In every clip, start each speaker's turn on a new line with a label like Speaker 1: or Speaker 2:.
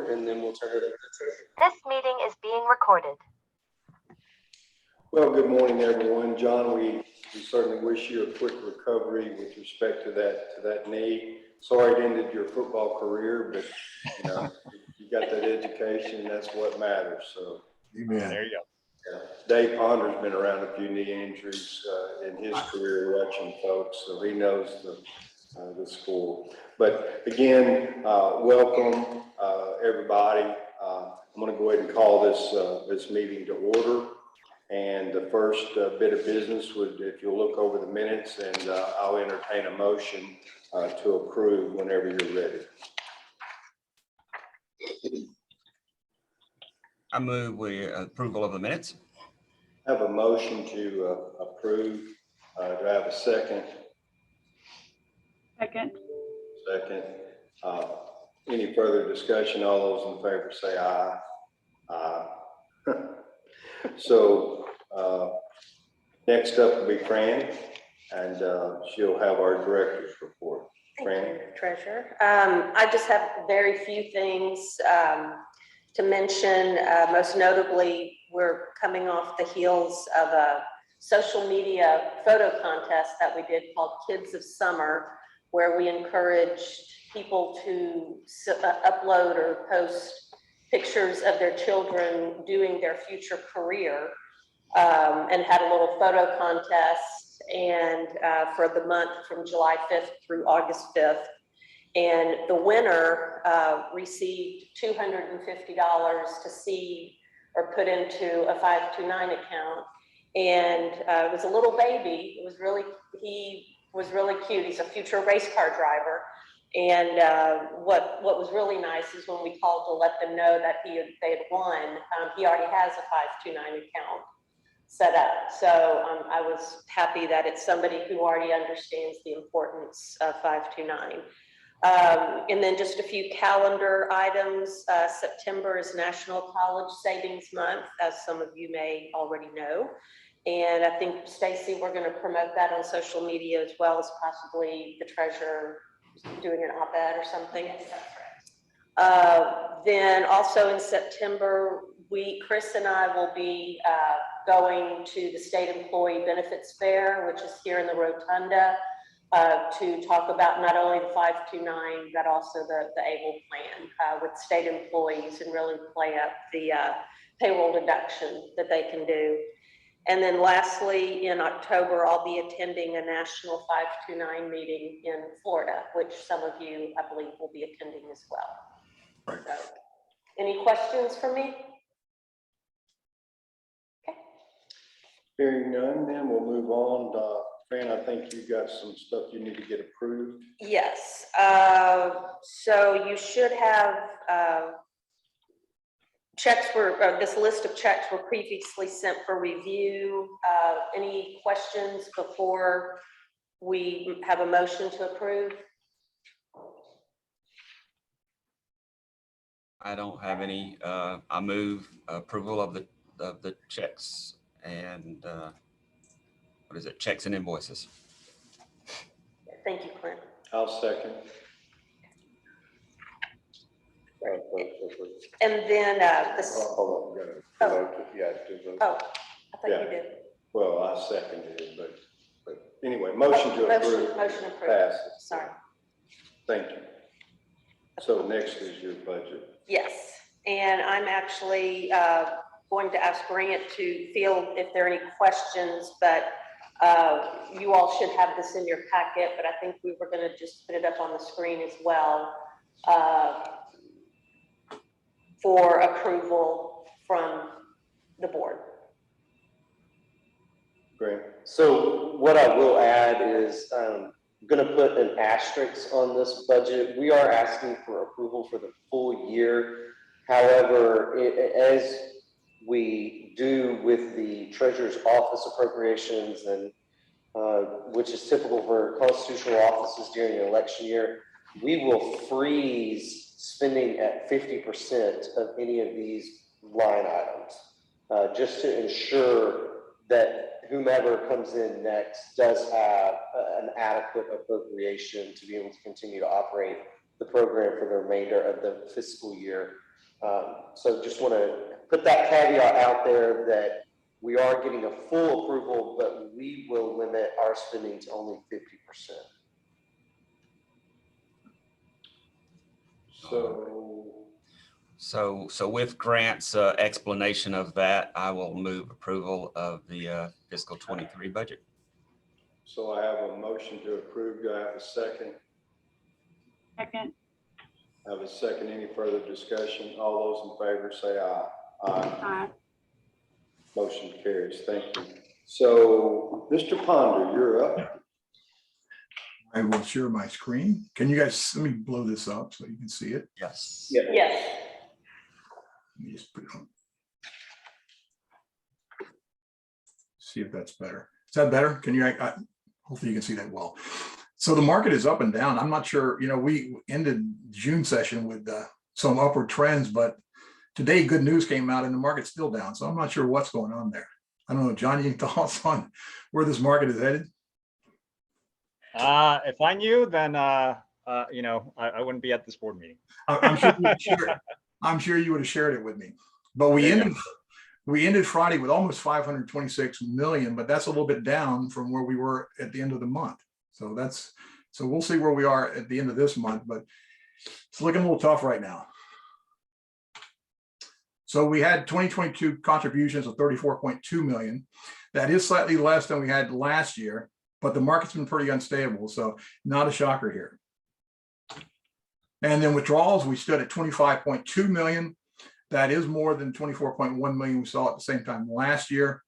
Speaker 1: and then we'll turn it over to the treasurer.
Speaker 2: This meeting is being recorded.
Speaker 3: Well, good morning, everyone. John, we certainly wish you a quick recovery with respect to that knee. Sorry it ended your football career, but you know, you got that education, and that's what matters. So,
Speaker 4: Amen.
Speaker 5: There you go.
Speaker 3: yeah. Dave Ponder's been around a few knee injuries in his career, watching folks, so he knows the score. But again, welcome everybody. I'm going to go ahead and call this meeting to order. And the first bit of business would, if you'll look over the minutes, and I'll entertain a motion to approve whenever you're ready.
Speaker 5: I move with approval of the minutes.
Speaker 3: I have a motion to approve. Do I have a second?
Speaker 6: Second.
Speaker 3: Second. Any further discussion? All those in favor say aye. Aye. So next up will be Fran, and she'll have our director's report. Fran.
Speaker 7: Thank you, Treasurer. I just have very few things to mention. Most notably, we're coming off the heels of a social media photo contest that we did called Kids of Summer, where we encouraged people to upload or post pictures of their children doing their future career, and had a little photo contest, and for the month from July 5th through August 5th. And the winner received $250 to seed or put into a 529 account. And it was a little baby. He was really cute. He's a future race car driver. And what was really nice is when we called to let them know that they had won, he already has a 529 account set up. So I was happy that it's somebody who already understands the importance of 529. And then just a few calendar items. September is National College Savings Month, as some of you may already know. And I think, Stacy, we're going to promote that on social media, as well as possibly the treasurer doing an op-ed or something. Yes, that's right. Then also in September, Chris and I will be going to the State Employee Benefits Fair, which is here in the Rotunda, to talk about not only the 529, but also the ABLE plan with state employees, and really play up the payroll deduction that they can do. And then lastly, in October, I'll be attending a national 529 meeting in Florida, which some of you, I believe, will be attending as well.
Speaker 4: Right.
Speaker 7: So, any questions for me? Okay.
Speaker 3: Hearing none, then we'll move on. Fran, I think you got some stuff you need to get approved.
Speaker 7: Yes. So you should have checks this list of checks were previously sent for review. Any questions before we have a motion to approve?
Speaker 5: I don't have any. I move approval of the checks and what is it? Checks and invoices.
Speaker 7: Thank you, Clint.
Speaker 3: I'll second.
Speaker 7: And then this.
Speaker 3: Hold on,
Speaker 7: Oh.
Speaker 3: vote.
Speaker 7: Oh, I thought
Speaker 3: Yeah.
Speaker 7: you did.
Speaker 3: Well, I seconded it, but anyway, motion to approve.
Speaker 7: Motion approved.
Speaker 3: Passes.
Speaker 7: Sorry.
Speaker 3: Thank you. So next is your budget.
Speaker 7: Yes, and I'm actually going to ask Grant to field if there are any questions, but you all should have this in your packet, but I think we were going to just put it up on the screen as well for approval from the board.
Speaker 3: Great.
Speaker 1: So what I will add is I'm going to put an asterisk on this budget. We are asking for approval for the full year. However, as we do with the treasurer's office appropriations, and which is typical for constitutional offices during the election year, we will freeze spending at 50% of any of these line items, just to ensure that whomever comes in next does have an adequate appropriation to be able to continue to operate the program for the remainder of the fiscal year. So just want to put that caveat out there that we are getting a full approval, but we will limit our spending to only 50%.
Speaker 5: So with Grant's explanation of that, I will move approval of the fiscal 23 budget.
Speaker 3: So I have a motion to approve. Do I have a second?
Speaker 4: Second.
Speaker 3: I have a second. Any further discussion? All those in favor say aye. Aye.
Speaker 4: Aye.
Speaker 3: Motion carries. Thank you. So, Mr. Ponder, you're up.
Speaker 6: I will share my screen. Can you guys, let me blow this up so you can see it.
Speaker 5: Yes.
Speaker 1: Yeah.
Speaker 7: Yes.
Speaker 6: Let me just put it on. See if that's better. Is that better? Can you, hopefully you can see that well. So the market is up and down. I'm not sure, we ended June session with some upward trends, but today good news came out and the market's still down. So I'm not sure what's going on there. I don't know, John, any thoughts on where this market is headed?
Speaker 8: If I knew, then I wouldn't be at this board meeting.
Speaker 6: I'm sure you would have shared it with me. But we ended Friday with almost 526 million, but that's a little bit down from where we were at the end of the month. So we'll see where we are at the end of this month, but it's looking a little tough right now. So we had 2022 contributions of 34.2 million. That is slightly less than we had last year, but the market's been pretty unstable, so not a shocker here. And then withdrawals, we stood at 25.2 million. That is more than 24.1 million we saw at the same time last year,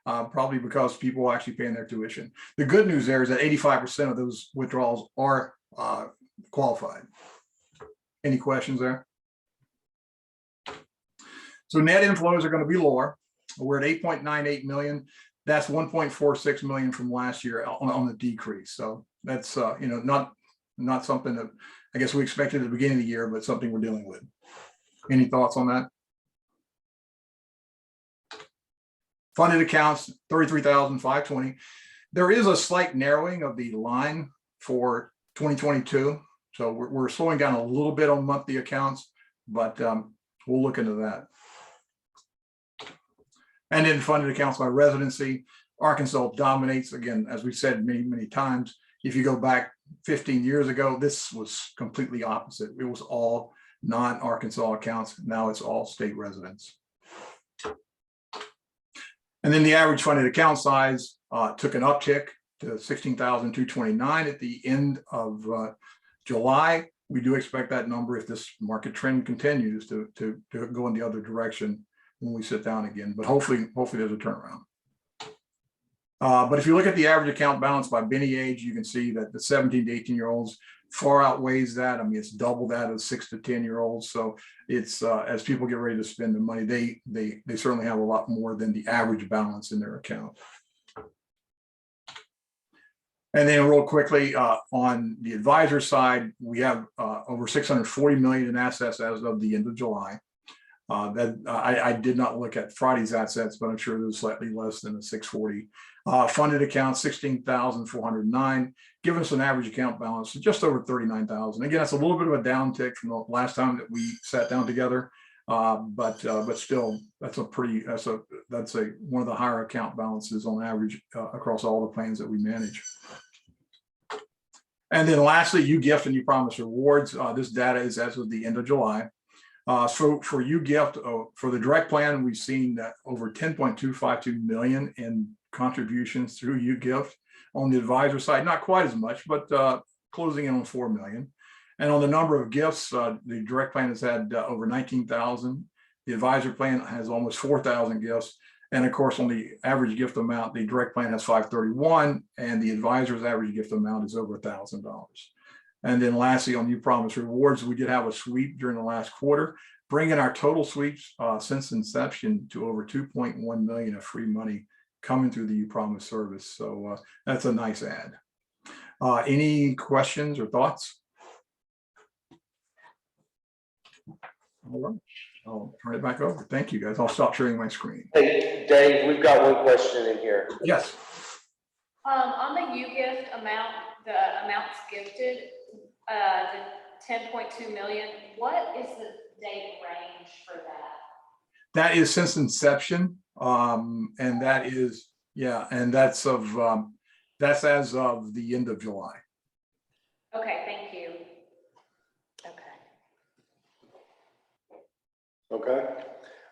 Speaker 6: probably because people are actually paying their tuition. The good news there is that 85% of those withdrawals are qualified. Any questions there? So net inflows are going to be lower. We're at 8.98 million. That's 1.46 million from last year on the decrease. So that's not something that I guess we expected at the beginning of the year, but something we're dealing with. Any thoughts on that? Funded accounts, 33,520. There is a slight narrowing of the line for 2022. So we're slowing down a little bit on monthly accounts, but we'll look into that. And then funded accounts by residency, Arkansas dominates. Again, as we've said many, many times, if you go back 15 years ago, this was completely opposite. It was all non-Arkansas accounts. Now it's all state residents. And then the average funded account size took an uptick to 16,229 at the end of July. We do expect that number, if this market trend continues, to go in the other direction when we sit down again. But hopefully there's a turnaround. But if you look at the average account balance by Benny age, you can see that the 17 to 18-year-olds far outweighs that. I mean, it's double that of 6 to 10-year-olds. So it's as people get ready to spend the money, they certainly have a lot more than the average balance in their account. And then real quickly on the advisor side, we have over 640 million in assets as of the end of July. I did not look at Friday's assets, but I'm sure there's slightly less than the 640. Funded accounts, 16,409, giving us an average account balance of just over 39,000. Again, that's a little bit of a downtick from the last time that we sat down together, but still, that's one of the higher account balances on average across all the plans that we manage. And then lastly, UGIFT and UPromise rewards. This data is as of the end of July. So for UGIFT, for the direct plan, we've seen over 10.252 million in contributions through UGIFT. On the advisor side, not quite as much, but closing in on 4 million. And on the number of gifts, the direct plan has had over 19,000. The advisor plan has almost 4,000 gifts. And of course, on the average gift amount, the direct plan has 531, and the advisor's average gift amount is over $1,000. And then lastly, on UPromise rewards, we did have a sweep during the last quarter, bringing our total sweeps since inception to over 2.1 million of free money coming through the UPromise service. So that's a nice add. Any questions or thoughts? All right, I'll turn it back over. Thank you, guys. I'll stop sharing my screen.
Speaker 1: Hey, Dave, we've got one question in here.
Speaker 6: Yes.
Speaker 4: On the UGIFT amount, the amounts gifted, the
Speaker 9: 10.2 million, what is the date range for that?
Speaker 6: That is since inception, and that is, yeah, and that's that's as of the end of July.
Speaker 9: Okay, thank you.
Speaker 7: Okay.
Speaker 3: Okay.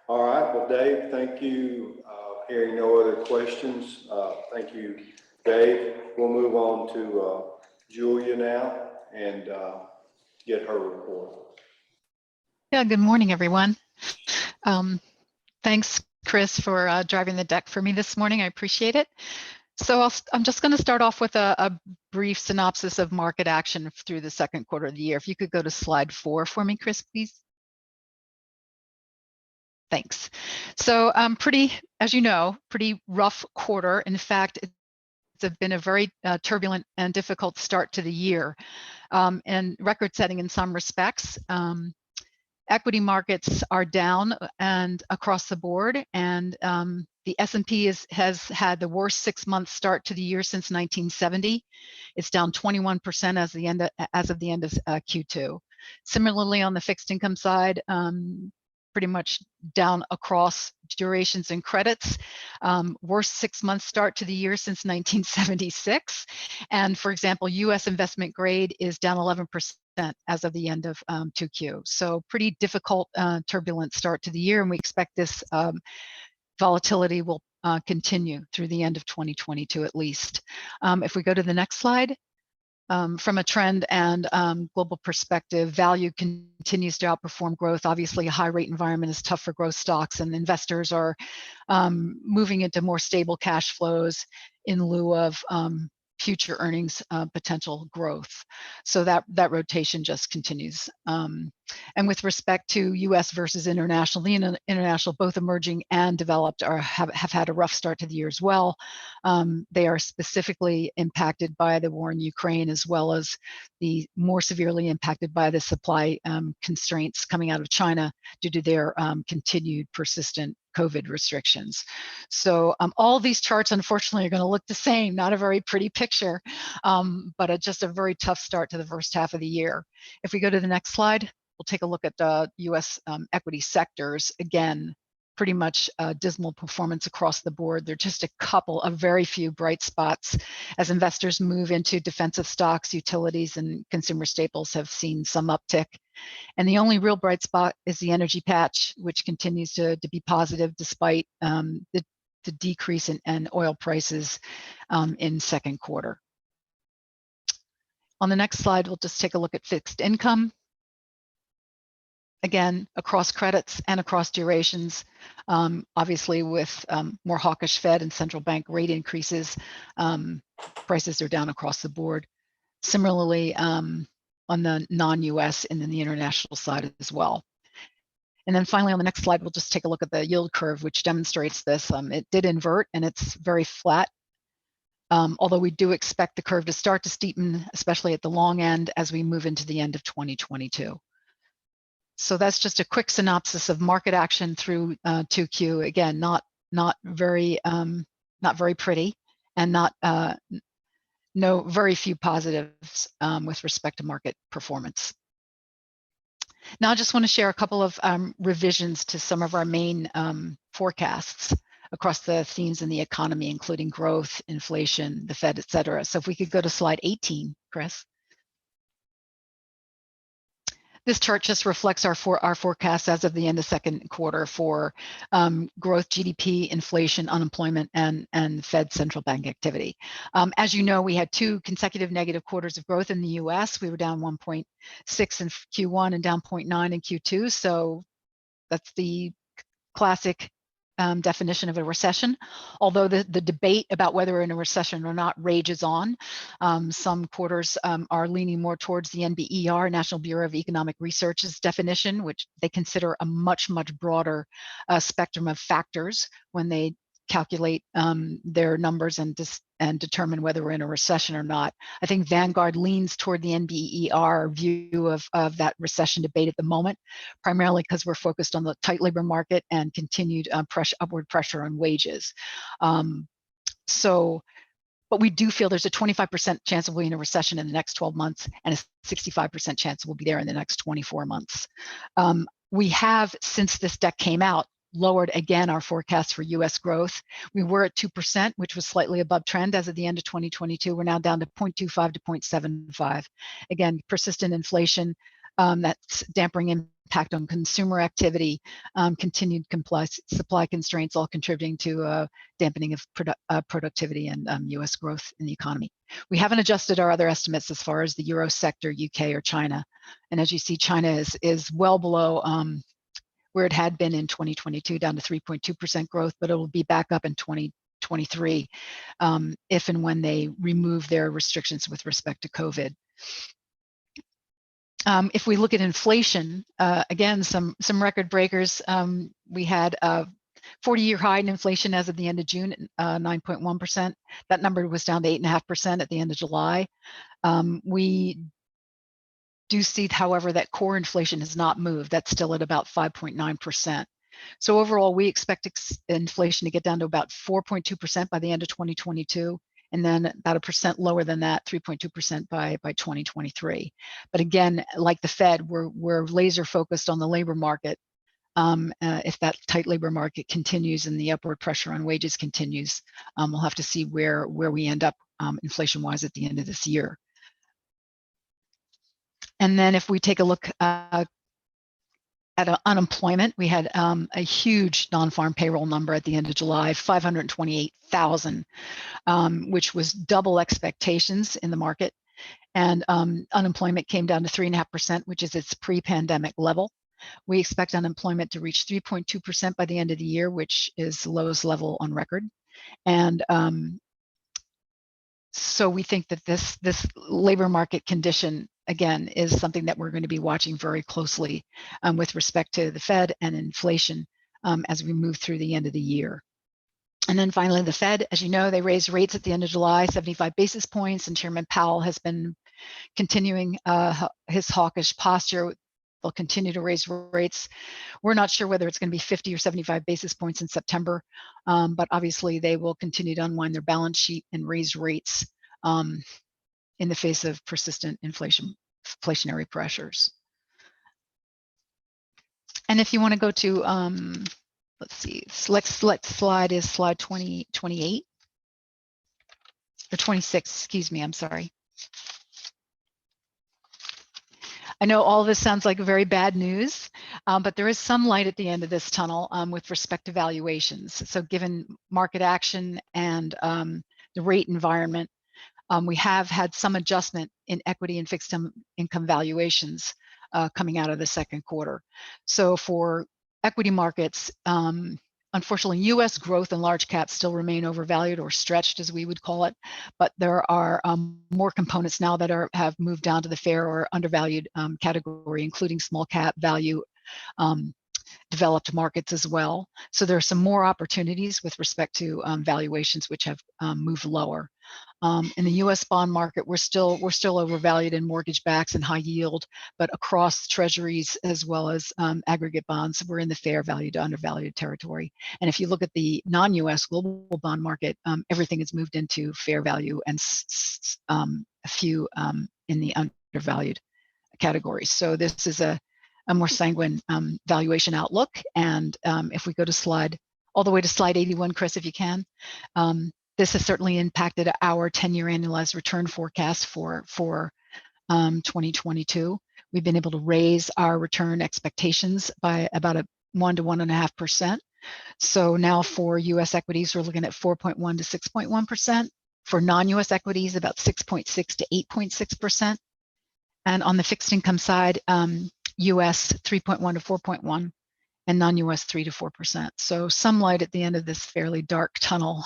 Speaker 3: All right. Well, Dave, thank you. Hearing no other questions, thank you, Dave. We'll move on to Julia now and get her report.
Speaker 10: Yeah, good morning, everyone. Thanks, Chris, for driving the deck for me this morning. I appreciate it. So I'm just going to start off with a brief synopsis of market action through the second quarter of the year. If you could go to slide 4 for me, Chris, please. Thanks. So as you know, pretty rough quarter. In fact, it's been a very turbulent and difficult start to the year, and record-setting in some respects. Equity markets are down and across the board, and the S&P has had the worst 6-month start to the year since 1970. It's down 21% as of the end of Q2. Similarly, on the fixed income side, pretty much down across durations and credits. Worst 6-month start to the year since 1976. And for example, US investment grade is down 11% as of the end of 2Q. So pretty difficult, turbulent start to the year, and we expect this volatility will continue through the end of 2022 at least. If we go to the next slide. From a trend and global perspective, value continues to outperform growth. Obviously, a high rate environment is tough for growth stocks, and investors are moving into more stable cash flows in lieu of future earnings potential growth. So that rotation just continues. And with respect to US versus international, the international, both emerging and developed, have had a rough start to the year as well. They are specifically impacted by the war in Ukraine, as well as the more severely impacted by the supply constraints coming out of China due to their continued persistent COVID restrictions. So all these charts, unfortunately, are going to look the same. Not a very pretty picture, but just a very tough start to the first half of the year. If we go to the next slide, we'll take a look at the US equity sectors. Again, pretty much dismal performance across the board. There are just a couple of very few bright spots as investors move into defensive stocks. Utilities and consumer staples have seen some uptick. And the only real bright spot is the energy patch, which continues to be positive despite the decrease in oil prices in second quarter. On the next slide, we'll just take a look at fixed income. Again, across credits and across durations, obviously with more hawkish Fed and central bank rate increases, prices are down across the board. Similarly, on the non-US and then the international side as well. And then finally, on the next slide, we'll just take a look at the yield curve, which demonstrates this. It did invert, and it's very flat. Although we do expect the curve to start to steepen, especially at the long end, as we move into the end of 2022. So that's just a quick synopsis of market action through 2Q. Again, not very pretty, and very few positives with respect to market performance. Now I just want to share a couple of revisions to some of our main forecasts across the themes in the economy, including growth, inflation, the Fed, et cetera. So if we could go to slide 18, Chris. This chart just reflects our forecasts as of the end of second quarter for growth, GDP, inflation, unemployment, and Fed central bank activity. As you know, we had 2 consecutive negative quarters of growth in the US. We were down 1.6 in Q1 and down 0.9 in Q2. So that's the classic definition of a recession, although the debate about whether we're in a recession or not rages on. Some quarters are leaning more towards the NBER, National Bureau of Economic Research's definition, which they consider a much broader spectrum of factors when they calculate their numbers and determine whether we're in a recession or not. I think Vanguard leans toward the NBER view of that recession debate at the moment, primarily because we're focused on the tight labor market and continued upward pressure on wages. So but we do feel there's a 25% chance of we'll be in a recession in the next 12 months and a 65% chance we'll be there in the next 24 months. We have, since this deck came out, lowered again our forecast for US growth. We were at 2%, which was slightly above trend as of the end of 2022. We're now down to 0.25 to 0.75. Again, persistent inflation, that's dampening impact on consumer activity, continued supply constraints, all contributing to dampening of productivity and US growth in the economy. We haven't adjusted our other estimates as far as the Euro sector, UK, or China. And as you see, China is well below where it had been in 2022, down to 3.2% growth, but it will be back up in 2023 if and when they remove their restrictions with respect to COVID. If we look at inflation, again, some record breakers. We had a 40-year high in inflation as of the end of June, 9.1%. That number was down to 8.5% at the end of July. We do see, however, that core inflation has not moved. That's still at about 5.9%. So overall, we expect inflation to get down to about 4.2% by the end of 2022, and then about 1% lower than that, 3.2% by 2023. But again, like the Fed, we're laser focused on the labor market. If that tight labor market continues and the upward pressure on wages continues, we'll have to see where we end up inflation-wise at the end of this year. And then if we take a look at unemployment, we had a huge non-farm payroll number at the end of July, 528,000, which was double expectations in the market. And unemployment came down to 3.5%, which is its pre-pandemic level. We expect unemployment to reach 3.2% by the end of the year, which is the lowest level on record. And so we think that this labor market condition, again, is something that we're going to be watching very closely with respect to the Fed and inflation as we move through the end of the year. And then finally, the Fed, as you know, they raised rates at the end of July, 75 basis points, and Chairman Powell has been continuing his hawkish posture. They'll continue to raise rates. We're not sure whether it's going to be 50 or 75 basis points in September, but obviously they will continue to unwind their balance sheet and raise rates in the face of persistent inflationary pressures. And if you want to go to, let's see, next slide is slide 28 or 26, excuse me, I'm sorry. I know all of this sounds like very bad news, but there is some light at the end of this tunnel with respect to valuations. So given market action and the rate environment, we have had some adjustment in equity and fixed income valuations coming out of the second quarter. So for equity markets, unfortunately, US growth and large caps still remain overvalued or stretched, as we would call it, but there are more components now that have moved down to the fair or undervalued category, including small cap value, developed markets as well. So there are some more opportunities with respect to valuations which have moved lower. In the US bond market, we're still overvalued in mortgage backs and high yield, but across treasuries as well as aggregate bonds, we're in the fair value to undervalued territory. And if you look at the non-US global bond market, everything has moved into fair value and a few in the undervalued categories. So this is a more sanguine valuation outlook. And if we go to all the way to slide 81, Chris, if you can. This has certainly impacted our 10-year annualized return forecast for 2022. We've been able to raise our return expectations by about 1 to 1.5%. So now for US equities, we're looking at 4.1 to 6.1%. For non-US equities, about 6.6 to 8.6%. And on the fixed income side, US 3.1 to 4.1. And non-US 3 to 4%. So some light at the end of this fairly dark tunnel.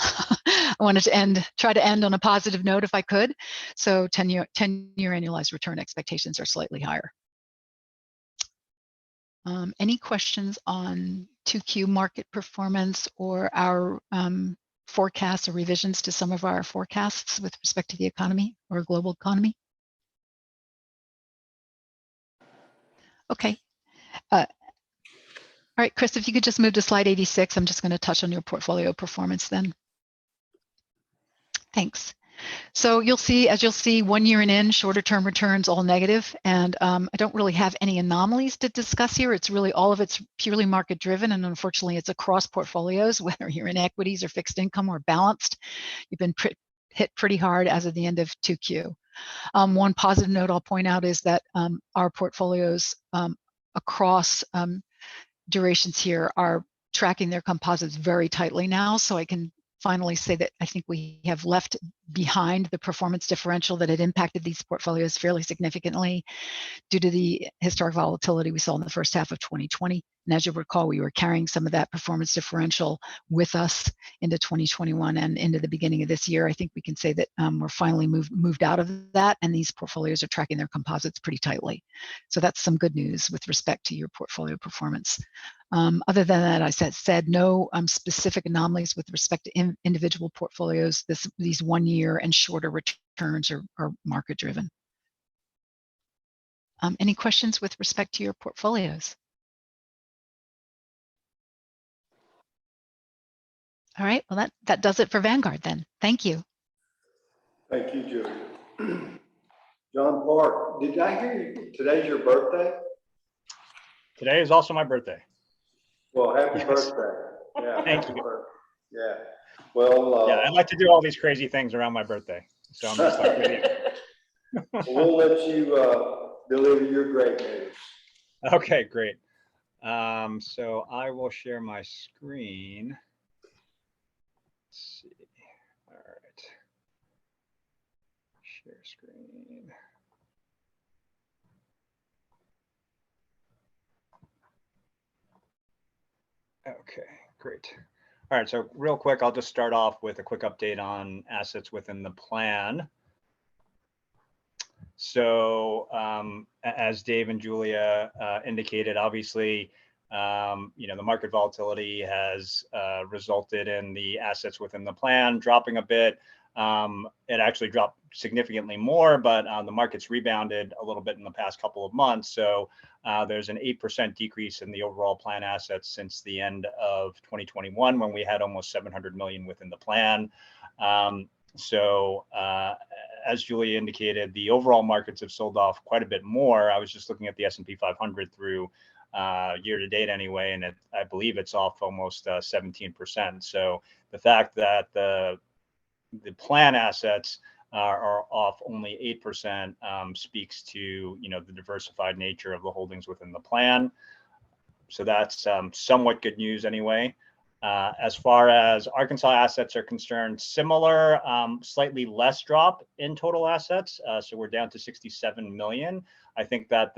Speaker 10: I wanted to try to end on a positive note if I could. So 10-year annualized return expectations are slightly higher. Any questions on 2Q market performance or our forecasts or revisions to some of our forecasts with respect to the economy or global economy? Okay. All right, Chris, if you could just move to slide 86, I'm just going to touch on your portfolio performance then. Thanks. So as you'll see, 1 year and in, shorter term returns all negative, and I don't really have any anomalies to discuss here. It's really all of it's purely market driven, and unfortunately, it's across portfolios, whether you're in equities or fixed income or balanced. You've been hit pretty hard as of the end of 2Q. One positive note I'll point out is that our portfolios across durations here are tracking their composites very tightly now, so I can finally say that I think we have left behind the performance differential that had impacted these portfolios fairly significantly due to the historic volatility we saw in the first half of 2020. And as you'll recall, we were carrying some of that performance differential with us into 2021 and into the beginning of this year. I think we can say that we're finally moved out of that, and these portfolios are tracking their composites pretty tightly. So that's some good news with respect to your portfolio performance. Other than that, I said no specific anomalies with respect to individual portfolios. These 1 year and shorter returns are market driven. Any questions with respect to your portfolios? All right, well, that does it for Vanguard then. Thank you.
Speaker 3: Thank you, Julie. John Park, did I hear you? Today's your birthday?
Speaker 8: Today is also my birthday.
Speaker 3: Well, happy
Speaker 8: Yes.
Speaker 3: birthday. Yeah.
Speaker 8: Thank you.
Speaker 3: Yeah. Well,
Speaker 8: Yeah, I like to do all these crazy things around my birthday. So I'm just like, really...
Speaker 3: we'll let you deliver your great news.
Speaker 8: Okay, great. So I will share my screen. Let's see. All right. Share screen. Okay, great. All right, so real quick, I'll just start off with a quick update on assets within the plan. So as Dave and Julia indicated, obviously, the market volatility has resulted in the assets within the plan dropping a bit. It actually dropped significantly more, but the market's rebounded a little bit in the past couple of months. So there's an 8% decrease in the overall plan assets since the end of 2021, when we had almost 700 million within the plan. As Julie indicated, the overall markets have sold off quite a bit more. I was just looking at the S&P 500 through year to date anyway, and I believe it's off almost 17%. So the fact that the plan assets are off only 8% speaks to the diversified nature of the holdings within the plan. So that's somewhat good news anyway. As far as Arkansas assets are concerned, similar, slightly less drop in total assets. So we're down to 67 million. I think that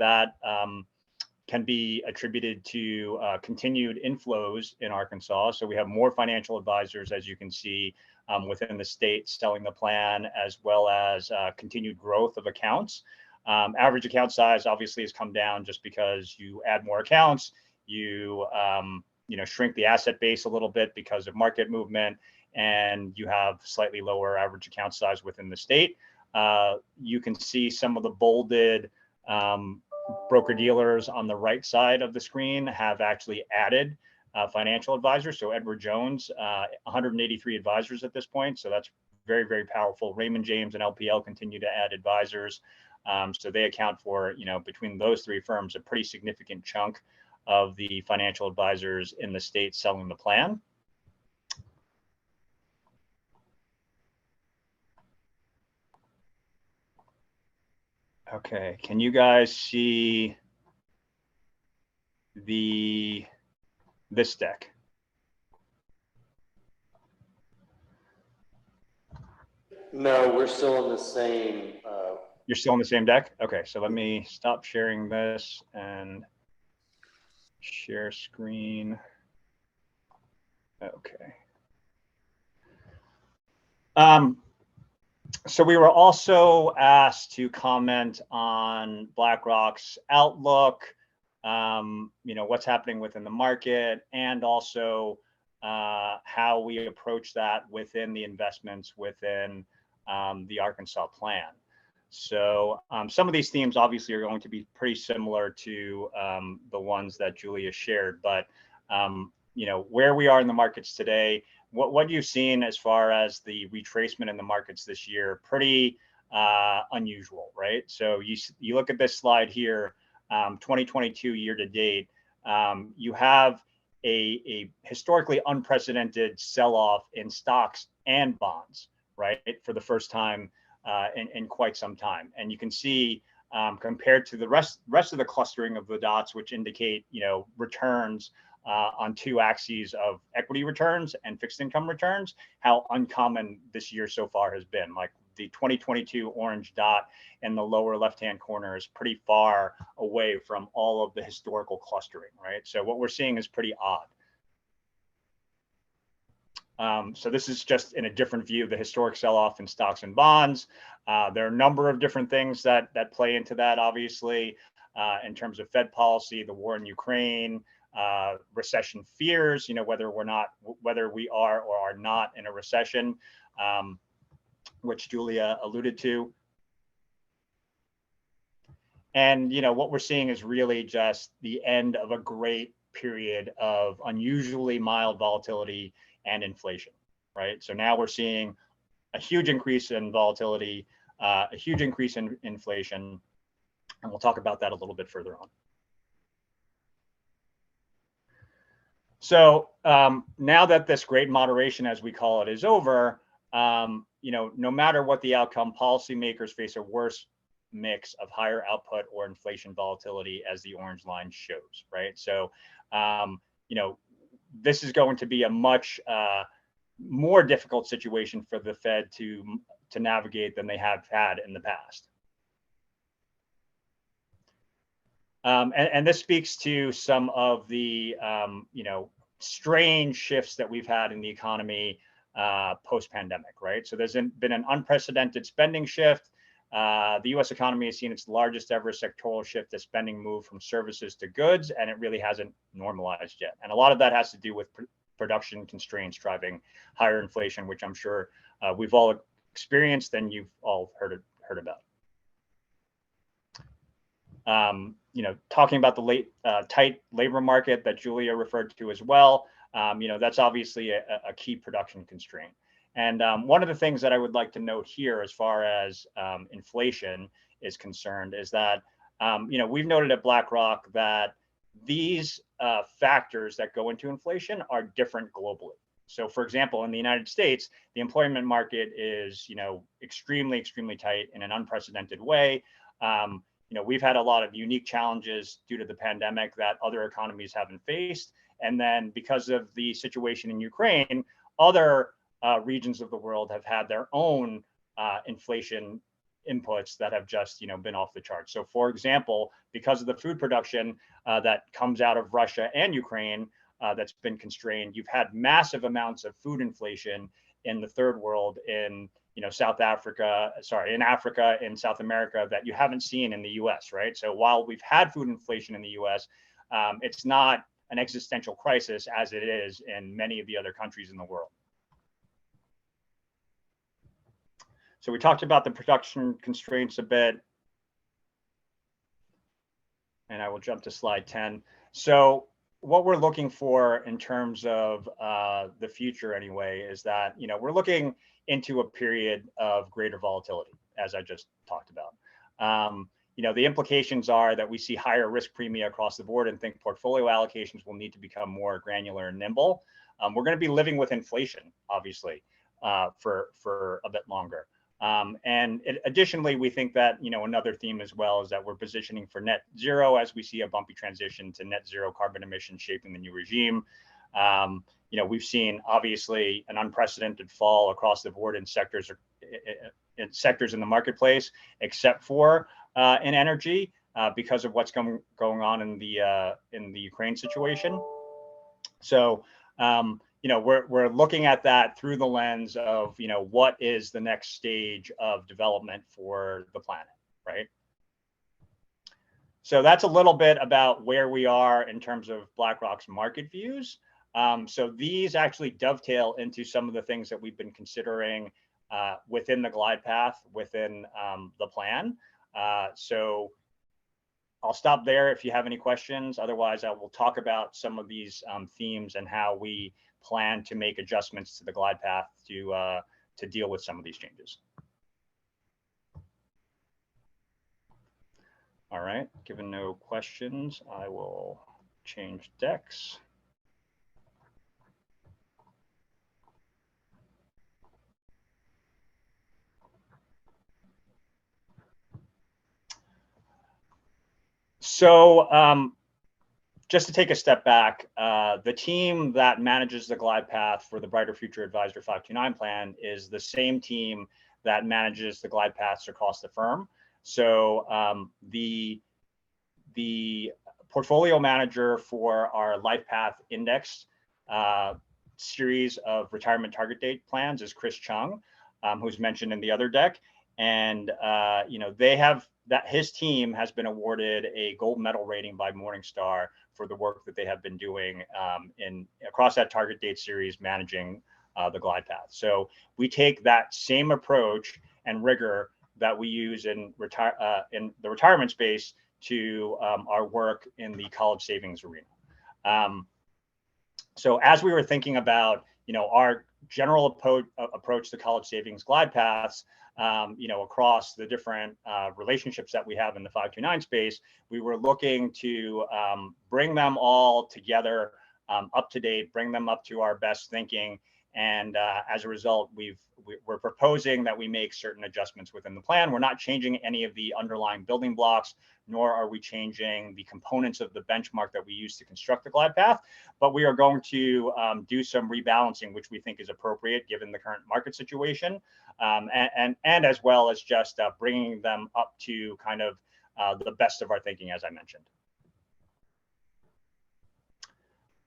Speaker 8: can be attributed to continued inflows in Arkansas. So we have more financial advisors, as you can see, within the state selling the plan, as well as continued growth of accounts. Average account size obviously has come down just because you add more accounts, you shrink the asset base a little bit because of market movement, and you have slightly lower average account size within the state. You can see some of the bolded broker dealers on the right side of the screen have actually added financial advisors. So Edward Jones, 183 advisors at this point. So that's very, very powerful. Raymond James and LPL continue to add advisors. So they account for, between those three firms, a pretty significant chunk of the financial advisors in the state selling the plan. Okay, can you guys see this deck?
Speaker 1: No, we're still in the same.
Speaker 8: You're still in the same deck? Okay, so let me stop sharing this and share screen. Okay. So we were also asked to comment on BlackRock's outlook, what's happening within the market, and also how we approach that within the investments within the Arkansas plan. So some of these themes obviously are going to be pretty similar to the ones that Julia shared, but where we are in the markets today, what you've seen as far as the retracement in the markets this year, pretty unusual, right? So you look at this slide here, 2022 year to date, you have a historically unprecedented sell-off in stocks and bonds, right, for the first time in quite some time. And you can see compared to the rest of the clustering of the dots, which indicate returns on two axes of equity returns and fixed income returns, how uncommon this year so far has been. Like the 2022 orange dot in the lower left-hand corner is pretty far away from all of the historical clustering, right? So what we're seeing is pretty odd. So this is just in a different view, the historic sell-off in stocks and bonds. There are a number of different things that play into that, obviously, in terms of Fed policy, the war in Ukraine, recession fears, whether we are or are not in a recession, which Julia alluded to. And, what we're seeing is really just the end of a great period of unusually mild volatility and inflation, right? So now we're seeing a huge increase in volatility, a huge increase in inflation, and we'll talk about that a little bit further on. So now that this great moderation, as we call it, is over, no matter what the outcome, policymakers face a worse mix of higher output or inflation volatility, as the orange line shows, right? So, this is going to be a much more difficult situation for the Fed to navigate than they have had in the past. And this speaks to some of the strange shifts that we've had in the economy post-pandemic, right? So there's been an unprecedented spending shift. The U.S. economy has seen its largest ever sectoral shift as spending move from services to goods, and it really hasn't normalized yet. And a lot of that has to do with production constraints driving higher inflation, which I'm sure we've all experienced and you've all heard about. Talking about the tight labor market that Julia referred to as well, that's obviously a key production constraint. And one of the things that I would like to note here as far as inflation is concerned is that, we've noted at BlackRock that these factors that go into inflation are different globally. So for example, in the United States, the employment market is, extremely, extremely tight in an unprecedented way. We've had a lot of unique challenges due to the pandemic that other economies haven't faced. And then because of the situation in Ukraine, other regions of the world have had their own inflation inputs that have just been off the charts. So for example, because of the food production that comes out of Russia and Ukraine that's been constrained, you've had massive amounts of food inflation in the third world, in in Africa, in South America, that you haven't seen in the US, right? So while we've had food inflation in the US, it's not an existential crisis as it is in many of the other countries in the world. So we talked about the production constraints a bit, and I will jump to slide 10. So what we're looking for in terms of the future anyway is that, we're looking into a period of greater volatility, as I just talked about. The implications are that we see higher risk premia across the board and think portfolio allocations will need to become more granular and nimble. We're going to be living with inflation, obviously, for a bit longer. Additionally, we think that, another theme as well is that we're positioning for net zero as we see a bumpy transition to net zero carbon emissions shaping the new regime. We've seen obviously an unprecedented fall across the board in sectors in the marketplace, except for in energy, because of what's going on in the Ukraine situation. So, we're looking at that through the lens of, what is the next stage of development for the planet, right? So that's a little bit about where we are in terms of BlackRock's market views. So these actually dovetail into some of the things that we've been considering within the glide path, within the plan. So I'll stop there if you have any questions. Otherwise, I will talk about some of these themes and how we plan to make adjustments to the glide path to deal with some of these changes. All right, given no questions, I will change decks. So just to take a step back, the team that manages the glide path for the Brighter Future Advisor 529 plan is the same team that manages the glide paths across the firm. So the portfolio manager for our LifePath Index series of retirement target date plans is Chris Chung, who's mentioned in the other deck. And they have his team has been awarded a gold medal rating by Morningstar for the work that they have been doing across that target date series managing the glide path. So we take that same approach and rigor that we use in the retirement space to our work in the college savings arena. So as we were thinking about, our general approach to college savings glide paths, across the different relationships that we have in the 529 space, we were looking to bring them all together, up to date, bring them up to our best thinking. And as a result, we're proposing that we make certain adjustments within the plan. We're not changing any of the underlying building blocks, nor are we changing the components of the benchmark that we use to construct the glide path, but we are going to do some rebalancing, which we think is appropriate given the current market situation, and as well as just bringing them up to kind of the best of our thinking, as I mentioned.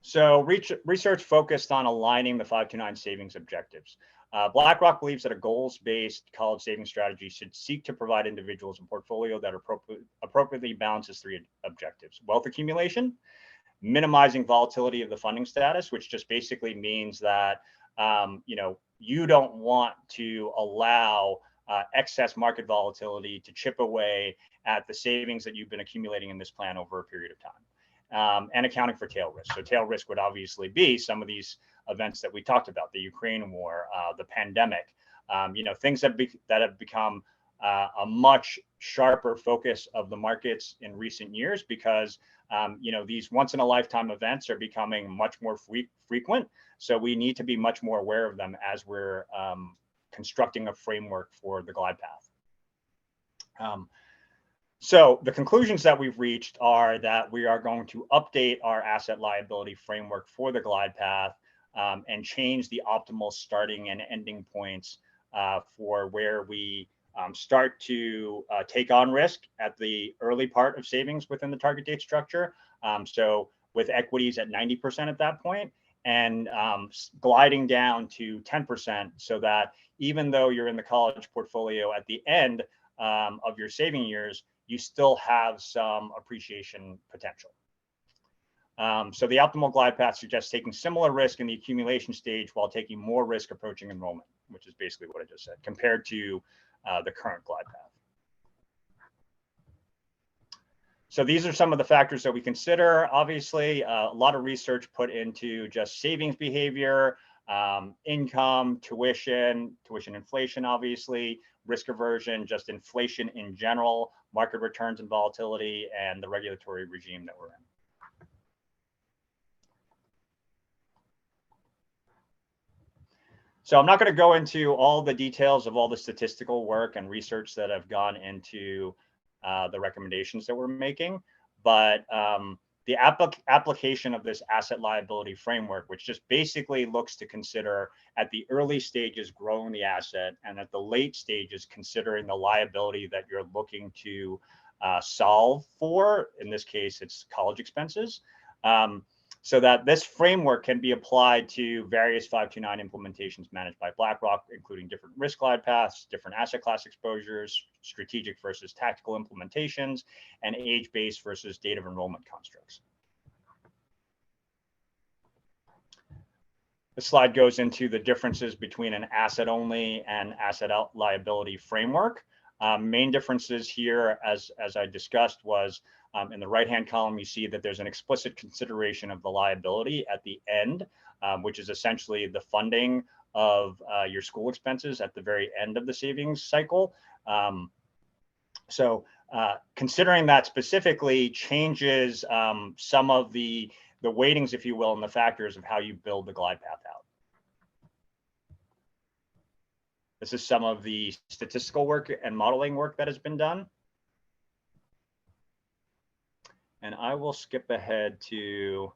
Speaker 8: So research focused on aligning the 529 savings objectives. BlackRock believes that a goals-based college savings strategy should seek to provide individuals a portfolio that appropriately balances three objectives: wealth accumulation, minimizing volatility of the funding status, which just basically means that you don't want to allow excess market volatility to chip away at the savings that you've been accumulating in this plan over a period of time. And accounting for tail risk. So tail risk would obviously be some of these events that we talked about: the Ukraine war, the pandemic, things that have become a much sharper focus of the markets in recent years because these once in a lifetime events are becoming much more frequent. So we need to be much more aware of them as we're constructing a framework for the glide path. So the conclusions that we've reached are that we are going to update our asset liability framework for the glide path and change the optimal starting and ending points for where we start to take on risk at the early part of savings within the target date structure. So with equities at 90% at that point, and gliding down to 10%, so that even though you're in the college portfolio at the end of your saving years, you still have some appreciation potential. So the optimal glide path suggests taking similar risk in the accumulation stage while taking more risk approaching enrollment, which is basically what I just said, compared to the current glide path. So these are some of the factors that we consider. Obviously, a lot of research put into just savings behavior, income, tuition inflation, obviously, risk aversion, just inflation in general, market returns and volatility, and the regulatory regime that we're in. So I'm not going to go into all the details of all the statistical work and research that have gone into the recommendations that we're making, but the application of this asset liability framework, which just basically looks to consider at the early stages growing the asset, and at the late stages considering the liability that you're looking to solve for. In this case, it's college expenses. So that this framework can be applied to various 529 implementations managed by BlackRock, including different risk glide paths, different asset class exposures, strategic versus tactical implementations, and age-based versus date of enrollment constructs. The slide goes into the differences between an asset-only and asset liability framework. Main differences here, as I discussed, was in the right-hand column, you see that there's an explicit consideration of the liability at the end, which is essentially the funding of your school expenses at the very end of the savings cycle. So considering that specifically changes some of the weightings, if you will, and the factors of how you build the glide path out. This is some of the statistical work and modeling work that has been done. And I will skip ahead to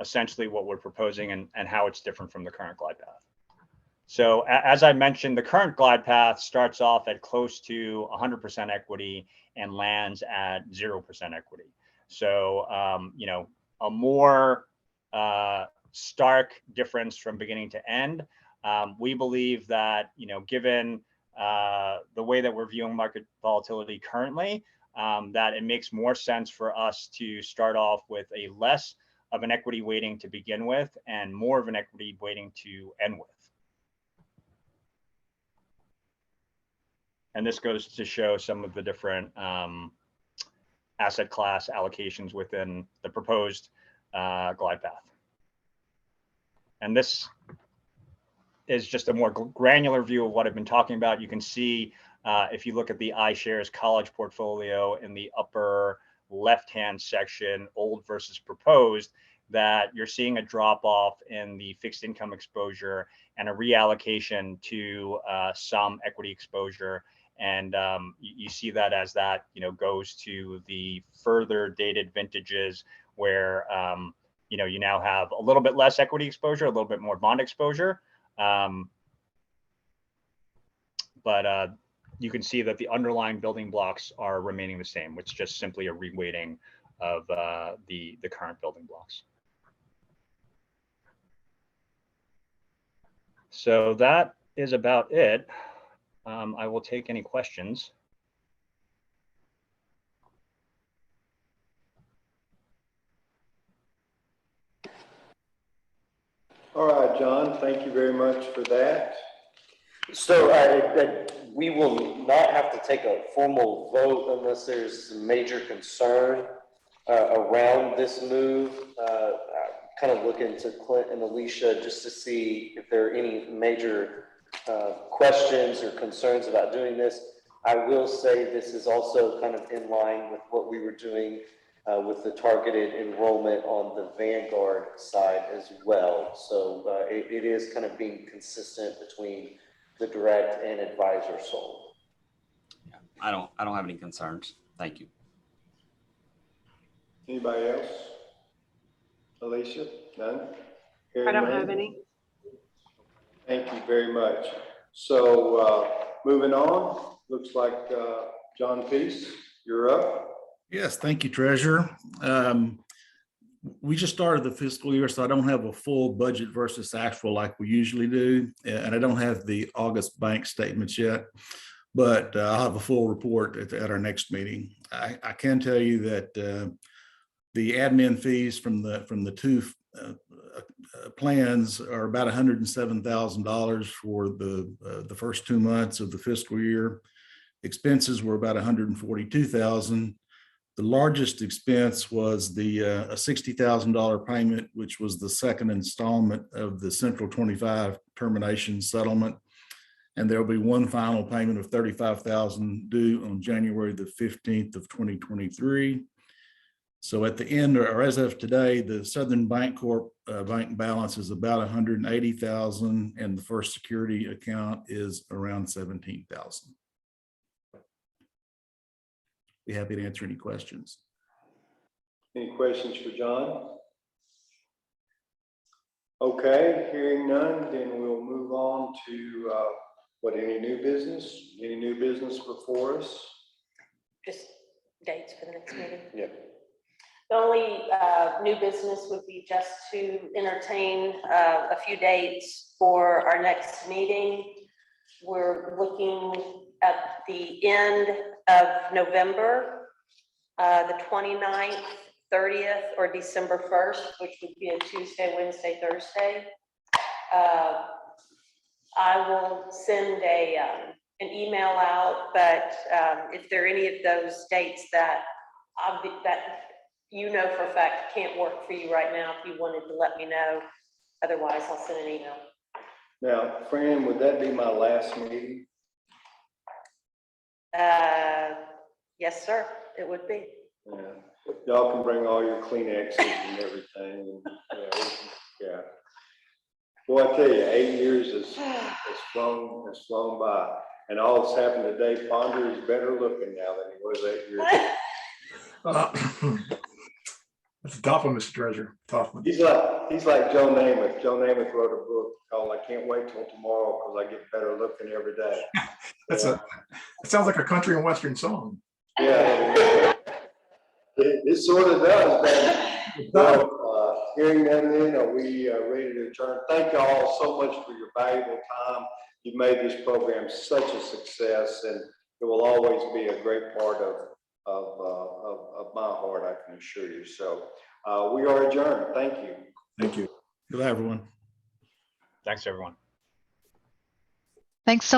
Speaker 8: essentially what we're proposing and how it's different from the current glide path. So as I mentioned, the current glide path starts off at close to 100% equity and lands at 0% equity. So, you know, a more stark difference from beginning to end. We believe that, you know, given the way that we're viewing market volatility currently, that it makes more sense for us to start off with a less of an equity weighting to begin with and more of an equity weighting to end with. And this goes to show some of the different asset class allocations within the proposed glide path. And this is just a more granular view of what I've been talking about. You can see if you look at the iShares college portfolio in the upper left-hand section, old versus proposed, that you're seeing a drop off in the fixed income exposure and a reallocation to some equity exposure. And you see that as that, you know, goes to the further dated vintages where, you know, you now have a little bit less equity exposure, a little bit more bond exposure. But you can see that the underlying building blocks are remaining the same, which is just simply a reweighting of the current building blocks. So that is about it. I will take any questions.
Speaker 3: All right, John, thank you very much for that.
Speaker 1: So we will not have to take a formal vote unless there's some major concern around this move. Kind of looking to Clint and Alicia just to see if there are any major questions or concerns about doing this. I will say this is also kind of in line with what we were doing with the targeted enrollment on the Vanguard side as well. So it is kind of being consistent between the direct and advisor sold.
Speaker 5: Yeah, I don't have any concerns. Thank you.
Speaker 3: Anybody else? Alicia? None?
Speaker 4: I don't have any.
Speaker 3: Thank you very much. So moving on, looks like John Peace, you're up.
Speaker 11: Yes, thank you, Treasurer. We just started the fiscal year, so I don't have a full budget versus actual like we usually do. And I don't have the August bank statements yet, but I'll have a full report at our next meeting. I can tell you that the admin fees from the two plans are about $107,000 for the first 2 months of the fiscal year. Expenses were about $142,000. The largest expense was the a $60,000 payment, which was the second installment of the Central 25 termination settlement. And there'll be one final payment of $35,000 due on January the 15th of 2023. So at the end, or as of today, the Southern Bancorp bank balance is about $180,000, and the First Security account is around $17,000. Be happy to answer any questions.
Speaker 3: Any questions for John? Okay, hearing none, then we'll move on to any new business? Any new business before us?
Speaker 7: Just dates for the next meeting.
Speaker 3: Yeah.
Speaker 7: The only new business would be just to entertain a few dates for our next meeting. We're looking at the end of November, the 29th, 30th, or December 1st, which would be a Tuesday, Wednesday, Thursday. I will send a an email out, but if there are any of those dates that that you know for a fact can't work for you right now, if you wanted to let me know. Otherwise, I'll send an email.
Speaker 3: Now, Fran, would that be my last meeting?
Speaker 7: Yes, sir, it would be.
Speaker 3: Yeah. Y'all can bring all your Kleenexes and everything. And, yeah. Boy, I tell you, 8 years has flown by. And all that's happened today, Ponder is better looking now than he was 8 years ago.
Speaker 6: That's a tough one, Mr. Treasurer. Tough one.
Speaker 3: He's like Joe Namath. Joe Namath wrote a book called "I Can't Wait Till Tomorrow" because I get better looking every day.
Speaker 6: It sounds like a country and western song.
Speaker 3: Yeah, it sort of does. But, so, hearing that, then, are we ready to adjourn? Thank you all so much for your valuable time. You've made this program such a success, and it will always be a great part of my heart, I can assure you. So we are adjourned. Thank you.
Speaker 11: Thank you. Good night, everyone.
Speaker 8: Thanks, everyone.
Speaker 10: Thanks so much.